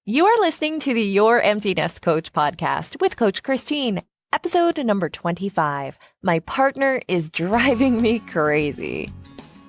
You are listening to the Your Empty Nest Coach podcast with Coach Christine, episode number 25. My partner is driving me crazy.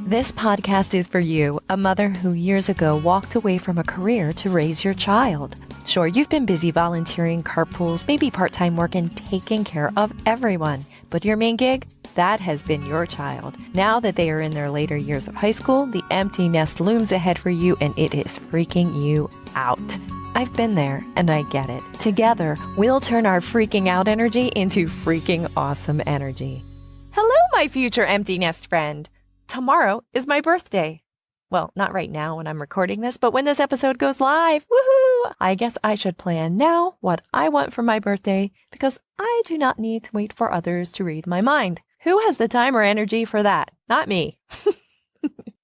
This podcast is for you, a mother who years ago walked away from a career to raise your child. Sure, you've been busy volunteering, carpools, maybe part-time work, and taking care of everyone. But your main gig? That has been your child. Now that they are in their later years of high school, the empty nest looms ahead for you and it is freaking you out. I've been there and I get it. Together, we'll turn our freaking out energy into freaking awesome energy. Hello, my future empty nest friend. Tomorrow is my birthday. Well, not right now when I'm recording this, but when this episode goes live, woohoo! I guess I should plan now what I want for my birthday because I do not need to wait for others to read my mind. Who has the time or energy for that? Not me.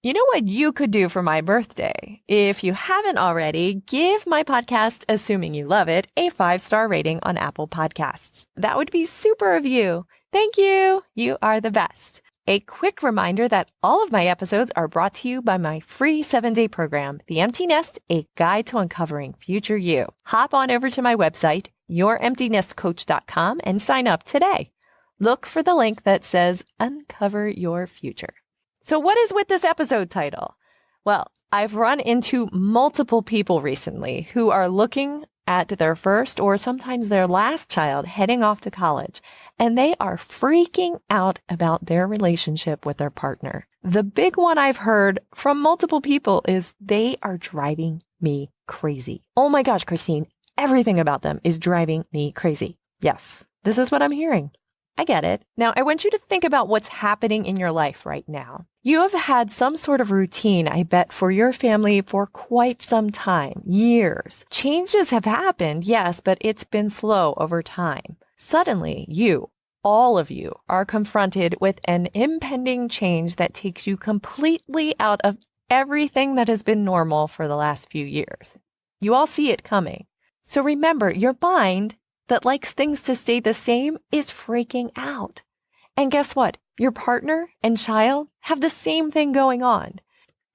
You know what you could do for my birthday? If you haven't already, give my podcast, assuming you love it, a 5-star rating on Apple Podcasts. That would be super of you. Thank you. You are the best. A quick reminder that all of my episodes are brought to you by my free 7-day program, The Empty Nest, a guide to uncovering future you. Hop on over to my website, youremptynestcoach.com, and sign up today. Look for the link that says Uncover Your Future. So what is with this episode title? Well, I've run into multiple people recently who are looking at their first or sometimes their last child heading off to college, and they are freaking out about their relationship with their partner. The big one I've heard from multiple people is they are driving me crazy. Oh my gosh, Christine, everything about them is driving me crazy. Yes, this is what I'm hearing. I get it. Now, I want you to think about what's happening in your life right now. You have had some sort of routine, I bet, for your family for quite some time, years. Changes have happened, yes, but it's been slow over time. Suddenly, you, all of you, are confronted with an impending change that takes you completely out of everything that has been normal for the last few years. You all see it coming. So remember, your mind that likes things to stay the same is freaking out. And guess what? Your partner and child have the same thing going on.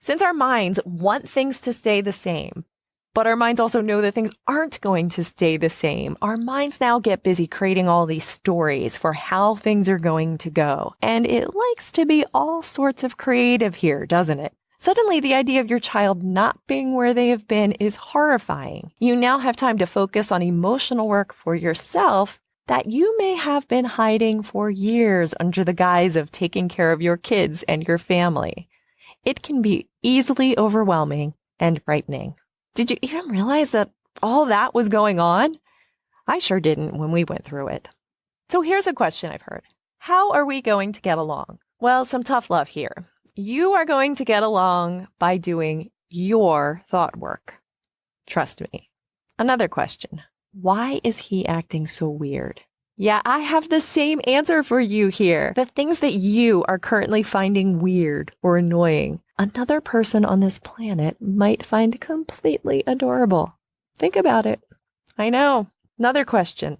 Since our minds want things to stay the same, but our minds also know that things aren't going to stay the same, our minds now get busy creating all these stories for how things are going to go. And it likes to be all sorts of creative here, doesn't it? Suddenly, the idea of your child not being where they have been is horrifying. You now have time to focus on emotional work for yourself that you may have been hiding for years under the guise of taking care of your kids and your family. It can be easily overwhelming and frightening. Did you even realize that all that was going on? I sure didn't when we went through it. So here's a question I've heard. How are we going to get along? Well, some tough love here. You are going to get along by doing your thought work. Trust me. Another question. Why is he acting so weird? Yeah, I have the same answer for you here. The things that you are currently finding weird or annoying, another person on this planet might find completely adorable. Think about it. I know. Another question.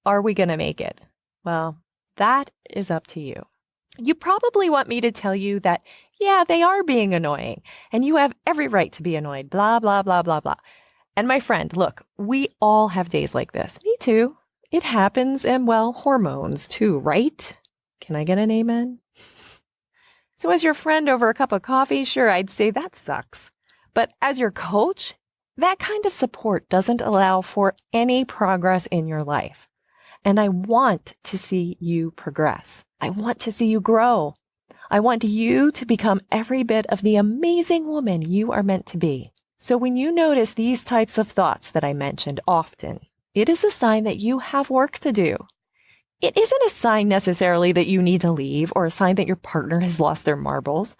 Are we going to make it? Well, that is up to you. You probably want me to tell you that, yeah, they are being annoying, and you have every right to be annoyed, blah, blah, blah, blah, blah. And my friend, look, we all have days like this. Me too. It happens, and well, hormones too, right? Can I get an amen? So as your friend over a cup of coffee, sure, I'd say that sucks. But as your coach, that kind of support doesn't allow for any progress in your life. And I want to see you progress. I want to see you grow. I want you to become every bit of the amazing woman you are meant to be. So when you notice these types of thoughts that I mentioned often, it is a sign that you have work to do. It isn't a sign necessarily that you need to leave or a sign that your partner has lost their marbles.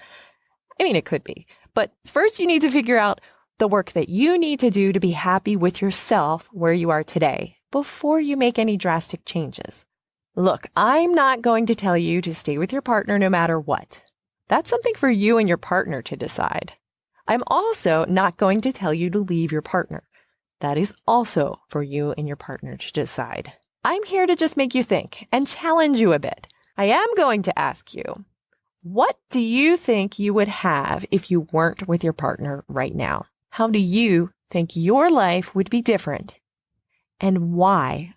I mean, it could be. But first you need to figure out the work that you need to do to be happy with yourself where you are today before you make any drastic changes. Look, I'm not going to tell you to stay with your partner no matter what. That's something for you and your partner to decide. I'm also not going to tell you to leave your partner. That is also for you and your partner to decide. I'm here to just make you think and challenge you a bit. I am going to ask you, what do you think you would have if you weren't with your partner right now? How do you think your life would be different? And why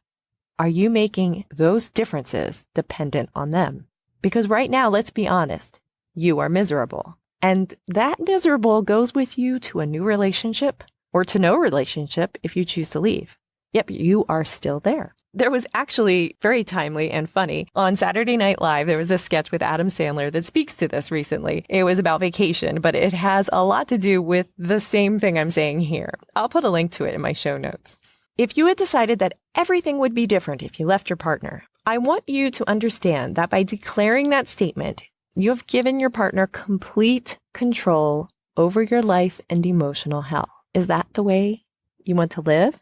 are you making those differences dependent on them? Because right now, let's be honest, you are miserable. And that miserable goes with you to a new relationship or to no relationship if you choose to leave. Yep, you are still there. There was actually very timely and funny. On Saturday Night Live, there was a sketch with Adam Sandler that speaks to this recently. It was about vacation, but it has a lot to do with the same thing I'm saying here. I'll put a link to it in my show notes. If you had decided that everything would be different if you left your partner, I want you to understand that by declaring that statement, you have given your partner complete control over your life and emotional health. Is that the way you want to live?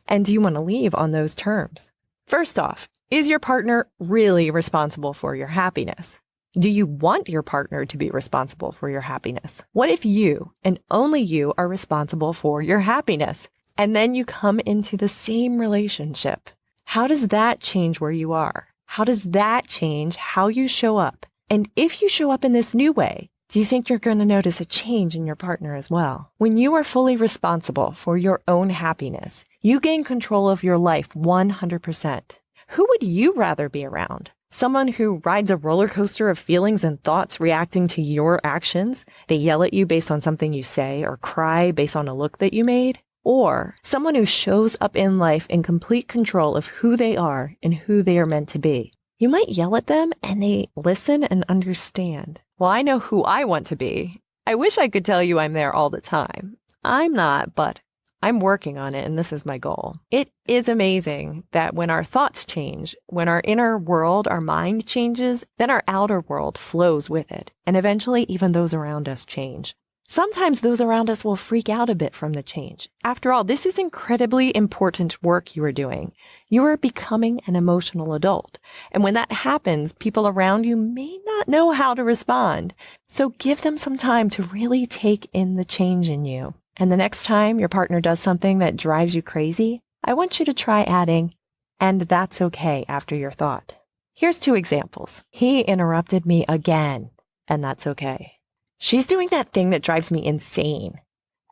And do you want to leave on those terms? First off, is your partner really responsible for your happiness? Do you want your partner to be responsible for your happiness? What if you and only you are responsible for your happiness? And then you come into the same relationship. How does that change where you are? How does that change how you show up? And if you show up in this new way, do you think you're going to notice a change in your partner as well? When you are fully responsible for your own happiness, you gain control of your life 100%. Who would you rather be around? Someone who rides a roller coaster of feelings and thoughts reacting to your actions? They yell at you based on something you say or cry based on a look that you made? Or someone who shows up in life in complete control of who they are and who they are meant to be? You might yell at them and they listen and understand. Well, I know who I want to be. I wish I could tell you I'm there all the time. I'm not, but I'm working on it, and this is my goal. It is amazing that when our thoughts change, when our inner world, our mind changes, then our outer world flows with it. And eventually, even those around us change. Sometimes those around us will freak out a bit from the change. After all, this is incredibly important work you are doing. You are becoming an emotional adult. And when that happens, people around you may not know how to respond. So give them some time to really take in the change in you. And the next time your partner does something that drives you crazy, I want you to try adding, "and that's okay," after your thought. Here's 2 examples. He interrupted me again, and that's okay. She's doing that thing that drives me insane,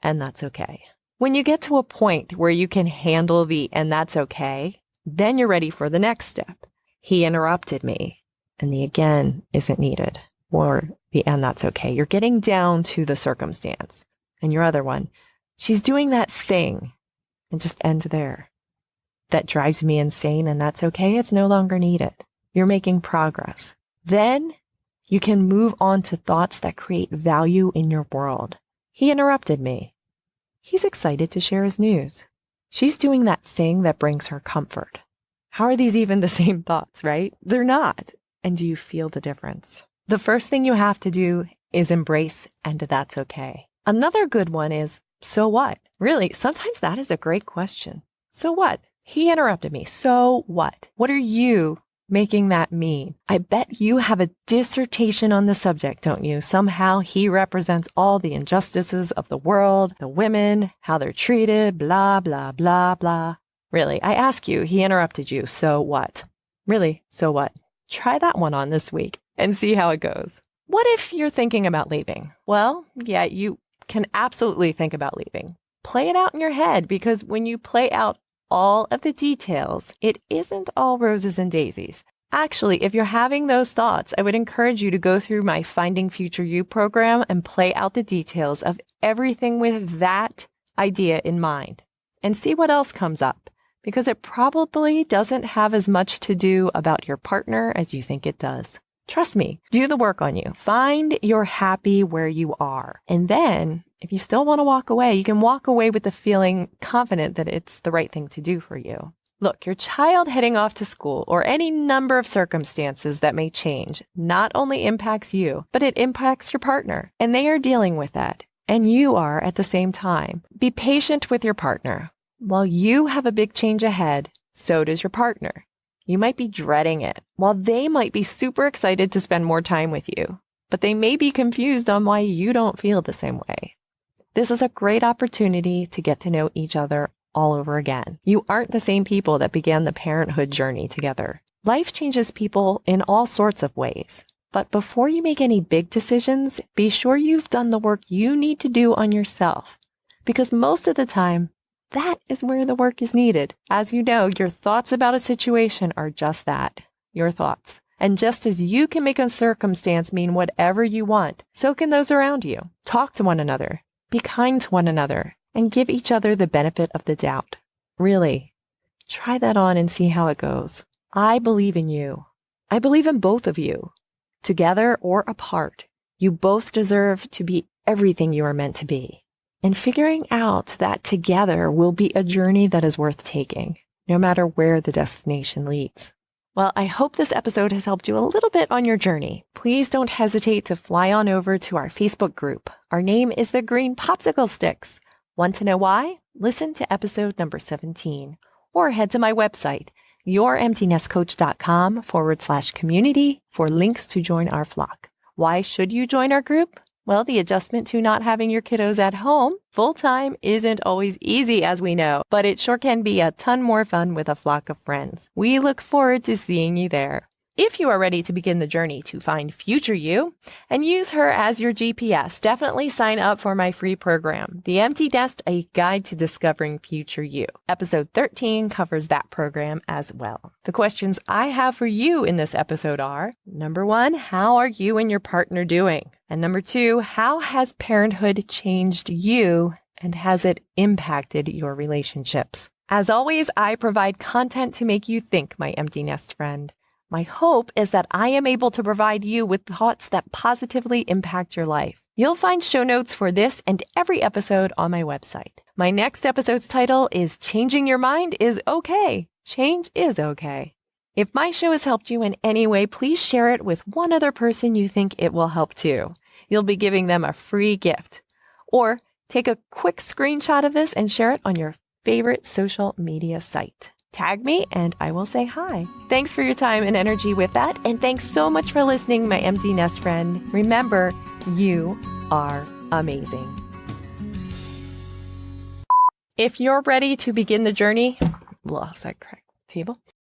and that's okay. When you get to a point where you can handle the "and that's okay," then you're ready for the next step. He interrupted me, and the again isn't needed, or the "and that's okay." You're getting down to the circumstance. And your other one, she's doing that thing, and just end there. That drives me insane, and that's okay. It's no longer needed. You're making progress. Then you can move on to thoughts that create value in your world. He interrupted me. He's excited to share his news. She's doing that thing that brings her comfort. How are these even the same thoughts, right? They're not. And do you feel the difference? The first thing you have to do is embrace, and that's okay. Another good one is, so what? Really, sometimes that is a great question. So what? He interrupted me. So what? What are you making that mean? I bet you have a dissertation on the subject, don't you? Somehow he represents all the injustices of the world, the women, how they're treated, blah, blah, blah, blah. Really, I ask you, he interrupted you. So what? Really, so what? Try that one on this week and see how it goes. What if you're thinking about leaving? Well, yeah, you can absolutely think about leaving. Play it out in your head, because when you play out all of the details, it isn't all roses and daisies. Actually, if you're having those thoughts, I would encourage you to go through my Finding Future You program and play out the details of everything with that idea in mind and see what else comes up, because it probably doesn't have as much to do about your partner as you think it does. Trust me, do the work on you. Find you're happy where you are. And then if you still want to walk away, you can walk away with the feeling confident that it's the right thing to do for you. Look, your child heading off to school or any number of circumstances that may change not only impacts you, but it impacts your partner. And they are dealing with that. And you are at the same time. Be patient with your partner. While you have a big change ahead, so does your partner. You might be dreading it, while they might be super excited to spend more time with you, but they may be confused on why you don't feel the same way. This is a great opportunity to get to know each other all over again. You aren't the same people that began the parenthood journey together. Life changes people in all sorts of ways, but before you make any big decisions, be sure you've done the work you need to do on yourself. Because most of the time, that is where the work is needed. As you know, your thoughts about a situation are just that, your thoughts. And just as you can make a circumstance mean whatever you want, so can those around you. Talk to one another, be kind to one another, and give each other the benefit of the doubt. Really, try that on and see how it goes. I believe in you. I believe in both of you. Together or apart, you both deserve to be everything you are meant to be. And figuring out that together will be a journey that is worth taking, no matter where the destination leads. Well, I hope this episode has helped you a little bit on your journey. Please don't hesitate to fly on over to our Facebook group. Our name is the Green Popsicle Sticks. Want to know why? Listen to episode number 17 or head to my website, youremptynestcoach.com/community for links to join our flock. Why should you join our group? Well, the adjustment to not having your kiddos at home full-time isn't always easy, as we know, but it sure can be a ton more fun with a flock of friends. We look forward to seeing you there. If you are ready to begin the journey to find future you and use her as your GPS, definitely sign up for my free program, The Empty Nest, A Guide to Discovering Future You. Episode 13 covers that program as well. The questions I have for you in this episode are, number 1, how are you and your partner doing? And number 2, how has parenthood changed you and has it impacted your relationships? As always, I provide content to make you think, my empty nest friend. My hope is that I am able to provide you with thoughts that positively impact your life. You'll find show notes for this and every episode on my website. My next episode's title is Changing Your Mind is Okay. Change is okay. If my show has helped you in any way, please share it with one other person you think it will help too. You'll be giving them a free gift. Or take a quick screenshot of this and share it on your favorite social media site. Tag me and I will say hi. Thanks for your time and energy with that. And thanks so much for listening, my empty nest friend. Remember, you are amazing. If you're ready to begin the journey, is that correct? Table?